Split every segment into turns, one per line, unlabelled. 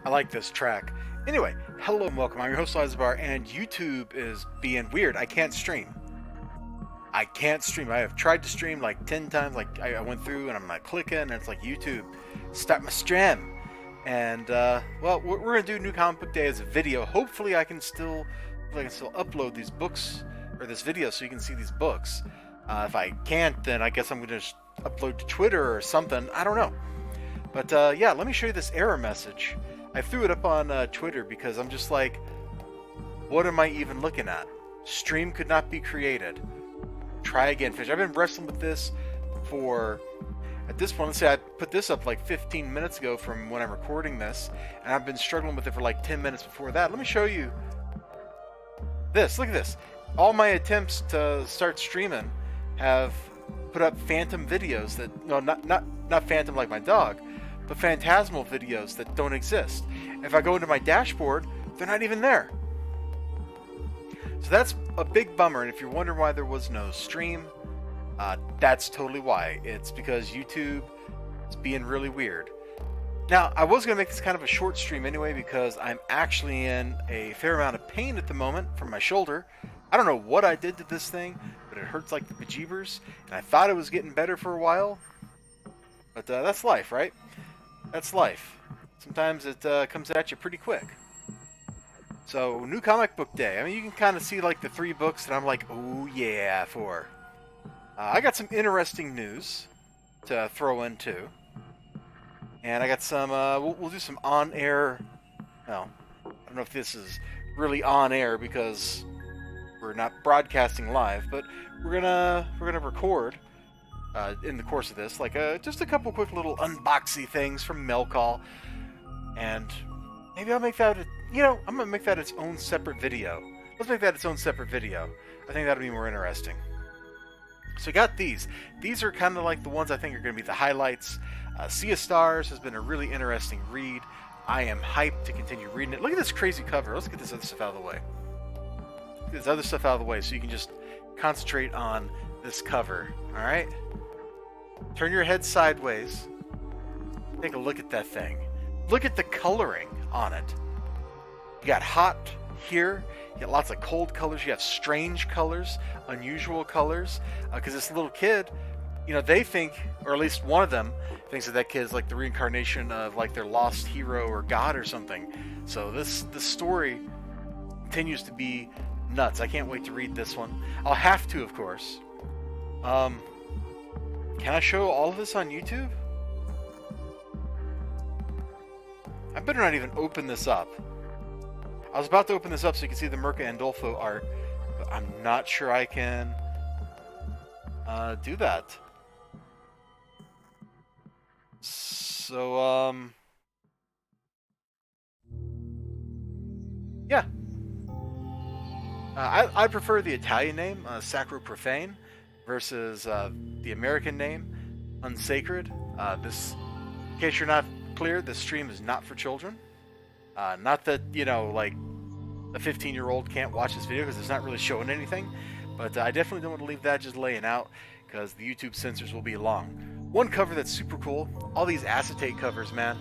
I like this track. Anyway, hello and welcome. I'm your host, elizibar, and YouTube is being weird. I can't stream. I can't stream. I have tried to stream like 10 times. Like, I went through and I'm like clicking, and it's like, YouTube, start my stream. And, well, we're going to do New Comic Book Day as a video. Hopefully I can still upload these books, or this video, so you can see these books. If I can't, then I guess I'm going to just upload to Twitter or something. I don't know. But, yeah, let me show you this error message. I threw it up on Twitter because I'm just like, what am I even looking at? Stream could not be created. Try again, fish. I've been wrestling with this for, at this point, let's say I put this up like 15 minutes ago from when I'm recording this, and I've been struggling with it for like 10 minutes before that. Let me show you this. Look at this. All my attempts to start streaming have put up phantom videos that, no, not phantom like my dog, but phantasmal videos that don't exist. If I go into my dashboard, they're not even there. So that's a big bummer, and if you're wondering why there was no stream, that's totally why. It's because YouTube is being really weird. Now, I was going to make this kind of a short stream anyway because I'm actually in a fair amount of pain at the moment from my shoulder. I don't know what I did to this thing, but it hurts like the bejeebers, and I thought it was getting better for a while. But that's life, right? That's life. Sometimes it comes at you pretty quick. So, New Comic Book Day. I mean, you can kind of see like the 3 books that I'm like, oh yeah, for. I got some interesting news to throw in too. And I got some, we'll do some on-air, well, I don't know if this is really on-air because we're not broadcasting live, but we're gonna record in the course of this, like just a couple quick little unboxy things from Mail Call, and maybe I'll make that, I'm gonna make that its own separate video. Let's make that its own separate video. I think that'll be more interesting. So we got these. These are kind of like the ones I think are going to be the highlights. Sea of Stars has been a really interesting read. I am hyped to continue reading it. Look at this crazy cover. Let's get this other stuff out of the way. Get this other stuff out of the way so you can just concentrate on this cover. Alright? Turn your head sideways. Take a look at that thing. Look at the coloring on it. You got hot here. You got lots of cold colors. You have strange colors, unusual colors. Because this little kid, they think, or at least one of them thinks that kid is like the reincarnation of like their lost hero or god or something. So this story continues to be nuts. I can't wait to read this one. I'll have to, of course. Can I show all of this on YouTube? I better not even open this up. I was about to open this up so you can see the Mirka Andolfo art, but I'm not sure I can do that. So, yeah. I prefer the Italian name, Sacro Profane, versus the American name, Unsacred. This, in case you're not clear, this stream is not for children. Not that, like a 15-year-old can't watch this video because it's not really showing anything, but I definitely don't want to leave that just laying out because the YouTube censors will be long. One cover that's super cool, all these acetate covers, man.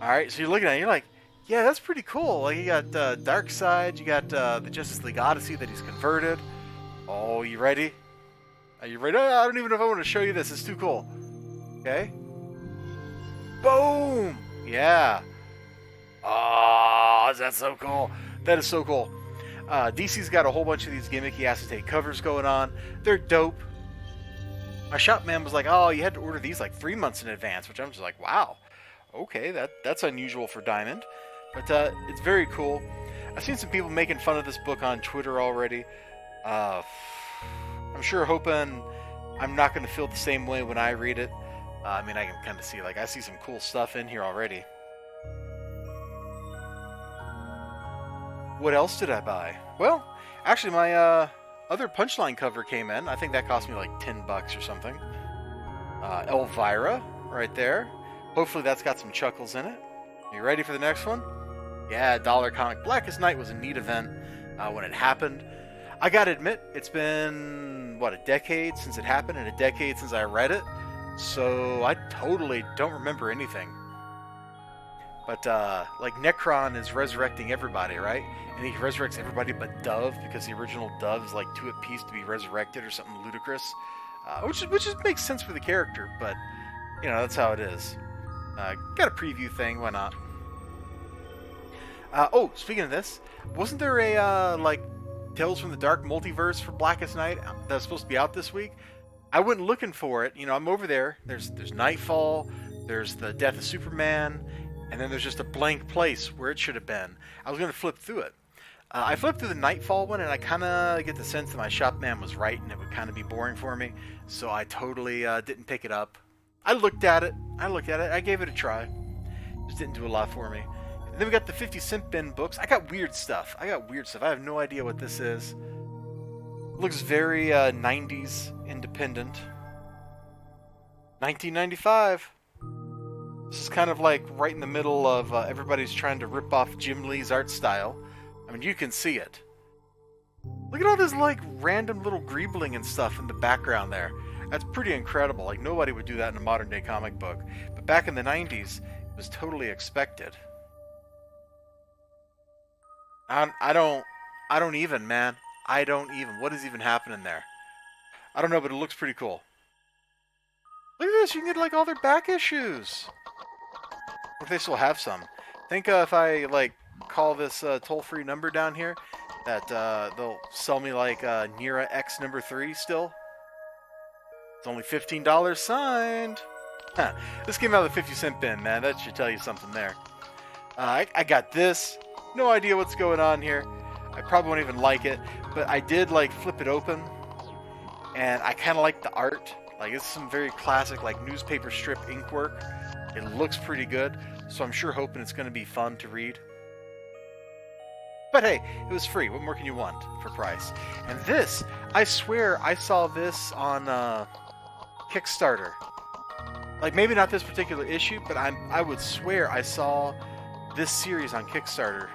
Alright, so you're looking at it, you're like, yeah, that's pretty cool. Like, you got Dark Side, you got the Justice League Odyssey that he's converted. Oh, you ready? Are you ready? I don't even know if I want to show you this, it's too cool. Okay? Boom! Yeah. Oh, that's so cool. That is so cool. DC's got a whole bunch of these gimmicky acetate covers going on. They're dope. My shop man was like, oh, you had to order these like 3 months in advance, which I'm just like, wow. Okay, that's unusual for Diamond. But it's very cool. I've seen some people making fun of this book on Twitter already. I'm sure hoping I'm not going to feel the same way when I read it. I mean, I can kind of see, like, I see some cool stuff in here already. What else did I buy? Well, actually, my other Punchline cover came in. I think that cost me like $10 or something. Elvira, right there. Hopefully that's got some chuckles in it. Are you ready for the next one? Yeah, Dollar Comic. Blackest Night was a neat event when it happened. I gotta admit, it's been, what, a decade since it happened and a decade since I read it. So I totally don't remember anything. But like Necron is resurrecting everybody, right? And he resurrects everybody but Dove because the original Dove is like two at peace to be resurrected or something ludicrous, which makes sense for the character. But you know, that's how it is. Got a preview thing, why not? Oh, speaking of this, wasn't there a like Tales from the Dark Multiverse for Blackest Night that was supposed to be out this week? I went looking for it. You know, I'm over there. There's Nightfall. There's the Death of Superman. And then there's just a blank place where it should have been. I was going to flip through it. I flipped through the Nightfall one, and I kind of get the sense that my shopman was right, and it would kind of be boring for me. So I totally didn't pick it up. I looked at it. I gave it a try. Just didn't do a lot for me. And then we got the 50-cent bin books. I got weird stuff. I have no idea what this is. It looks very 90s independent. 1995. This is kind of like right in the middle of everybody's trying to rip off Jim Lee's art style. I mean, you can see it. Look at all this like random little greebling and stuff in the background there. That's pretty incredible. Like nobody would do that in a modern day comic book. But back in the 90s, it was totally expected. I don't even, man. I don't even. What is even happening there? I don't know, but it looks pretty cool. Look at this. You can get like all their back issues. If they still have some. Think if I like call this toll-free number down here, that they'll sell me like Nira X number 3 still. It's only $15 signed. Huh. This came out of the 50-cent bin, man. That should tell you something there. I got this. No idea what's going on here. I probably won't even like it, but I did like flip it open, and I kind of like the art. Like it's some very classic like newspaper strip ink work. It looks pretty good, so I'm sure hoping it's going to be fun to read. But hey, it was free. What more can you want for price? And this, I swear I saw this on Kickstarter. Like maybe not this particular issue, but I would swear I saw this series on Kickstarter.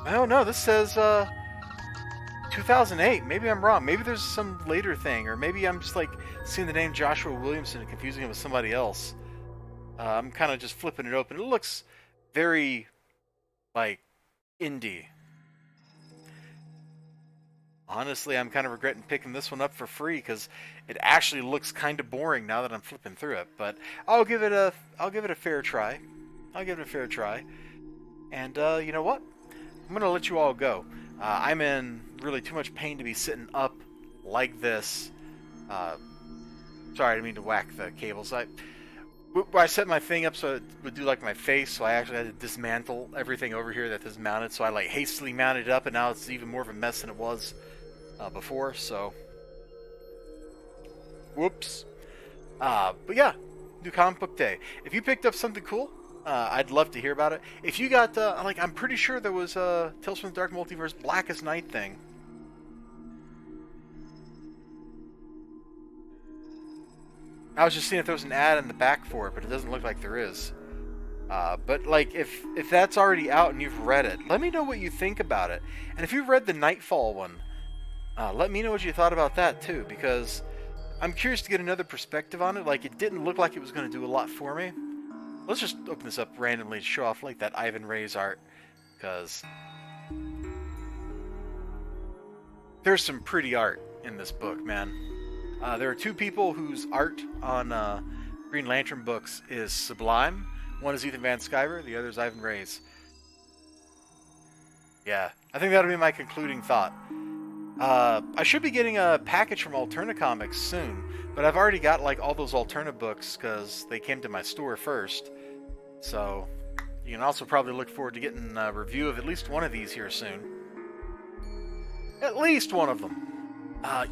I don't know. This says 2008. Maybe I'm wrong. Maybe there's some later thing, or maybe I'm just like seeing the name Joshua Williamson and confusing it with somebody else. I'm kind of just flipping it open. It looks very like indie. Honestly, I'm kind of regretting picking this one up for free because it actually looks kind of boring now that I'm flipping through it. But I'll give it a fair try. And you know what? I'm gonna let you all go. I'm in really too much pain to be sitting up like this. Sorry, I didn't mean to whack the cables. I set my thing up so it would do like my face, so I actually had to dismantle everything over here that is mounted. So I like hastily mounted it up, and now it's even more of a mess than it was before. So, whoops. But yeah, new comic book day. If you picked up something cool, I'd love to hear about it. If you got like, I'm pretty sure there was a Tales from the Dark Multiverse Blackest Night thing. I was just seeing if there was an ad in the back for it, but it doesn't look like there is. But like, if that's already out and you've read it, let me know what you think about it. And if you've read the Nightfall one, let me know what you thought about that too, because I'm curious to get another perspective on it. Like, it didn't look like it was going to do a lot for me. Let's just open this up randomly to show off like that Ivan Reyes art, because there's some pretty art in this book, man. There are two people whose art on Green Lantern books is sublime. One is Ethan Van Sciver, the other is Ivan Reyes. Yeah, I think that'll be my concluding thought. I should be getting a package from Alterna Comics soon, but I've already got like all those Alterna books because they came to my store first. So you can also probably look forward to getting a review of at least one of these here soon. At least one of them.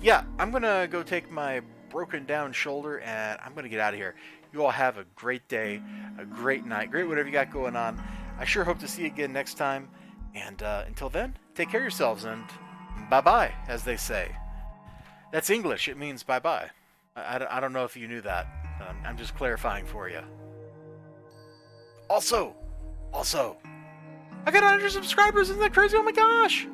Yeah, I'm going to go take my broken down shoulder and I'm going to get out of here. You all have a great day, a great night, great whatever you got going on. I sure hope to see you again next time. And until then, take care of yourselves and bye-bye, as they say. That's English. It means bye-bye. I don't know if you knew that. I'm just clarifying for you. Also, I got 100 subscribers. Isn't that crazy? Oh my gosh!